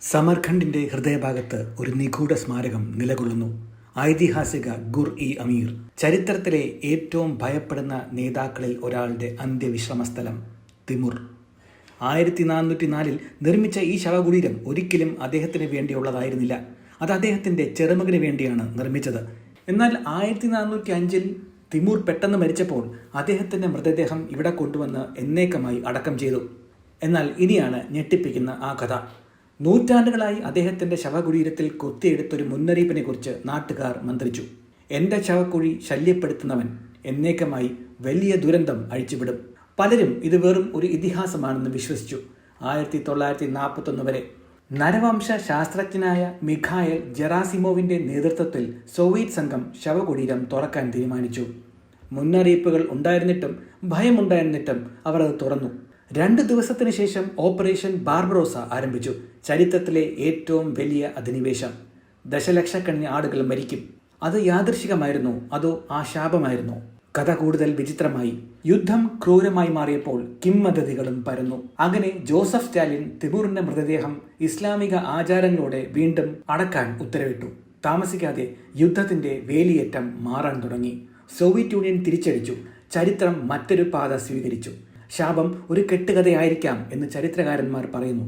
സമർഖണ്ഡിന്റെ ഹൃദയഭാഗത്ത് ഒരു നിഗൂഢ സ്മാരകം നിലകൊള്ളുന്നു. ഐതിഹാസിക ഗുർ-ഇ-അമീർ, ചരിത്രത്തിലെ ഏറ്റവും ഭയപ്പെടുന്ന നേതാക്കളിൽ ഒരാളുടെ അന്ത്യവിശ്രമസ്ഥലം തിമുർ. 1404 നിർമ്മിച്ച ഈ ശവകുടീരം ഒരിക്കലും അദ്ദേഹത്തിന് വേണ്ടിയുള്ളതായിരുന്നില്ല. അത് അദ്ദേഹത്തിന്റെ ചെറുമകന് വേണ്ടിയാണ് നിർമ്മിച്ചത്. എന്നാൽ 1405 തിമൂർ പെട്ടെന്ന് മരിച്ചപ്പോൾ അദ്ദേഹത്തിന്റെ മൃതദേഹം ഇവിടെ കൊണ്ടുവന്ന് എന്നേക്കമായി അടക്കം ചെയ്തു. എന്നാൽ ഇനിയാണ് ഞെട്ടിപ്പിക്കുന്ന ആ കഥ. നൂറ്റാണ്ടുകളായി അദ്ദേഹത്തിന്റെ ശവകുടീരത്തിൽ കൊത്തിയെടുത്തൊരു മുന്നറിയിപ്പിനെ കുറിച്ച് നാട്ടുകാർ മന്ത്രിച്ചു. എന്റെ ശവക്കുഴി ശല്യപ്പെടുത്തുന്നവൻ എന്നേക്കമായി വലിയ ദുരന്തം അഴിച്ചുവിടും. പലരും ഇത് വെറും ഒരു ഇതിഹാസമാണെന്ന് വിശ്വസിച്ചു. 1941 വരെ നരവംശ ശാസ്ത്രജ്ഞനായ മിഖായൽ ജെറാസിമോവിന്റെ നേതൃത്വത്തിൽ സോവിയറ്റ് സംഘം ശവകുടീരം തുറക്കാൻ തീരുമാനിച്ചു. മുന്നറിയിപ്പുകൾ ഉണ്ടായിരുന്നിട്ടും ഭയമുണ്ടായിരുന്നിട്ടും അവർ അത് തുറന്നു. 2 ദിവസത്തിന് ശേഷം ഓപ്പറേഷൻ ബാർബറോസ ആരംഭിച്ചു. ചരിത്രത്തിലെ ഏറ്റവും വലിയ അധിനിവേശം. ദശലക്ഷക്കണക്കിന് ആളുകൾ മരിക്കും. അത് യാദൃശികമായിരുന്നോ അതോ ആ ശാപമായിരുന്നോ? കഥ കൂടുതൽ വിചിത്രമായി. യുദ്ധം ക്രൂരമായി മാറിയപ്പോൾ കിംവദന്തികളും പരന്നു. അങ്ങനെ ജോസഫ് സ്റ്റാലിൻ തിമൂറിന്റെ മൃതദേഹം ഇസ്ലാമിക ആചാരങ്ങളോടെ വീണ്ടും അടക്കാൻ ഉത്തരവിട്ടു. താമസിക്കാതെ യുദ്ധത്തിന്റെ വേലിയേറ്റം മാറാൻ തുടങ്ങി. സോവിയറ്റ് യൂണിയൻ തിരിച്ചടിച്ചു. ചരിത്രം മറ്റൊരു പാത സ്വീകരിച്ചു. ശാപം ഒരു കെട്ടുകഥയായിരിക്കാം എന്ന് ചരിത്രകാരന്മാർ പറയുന്നു.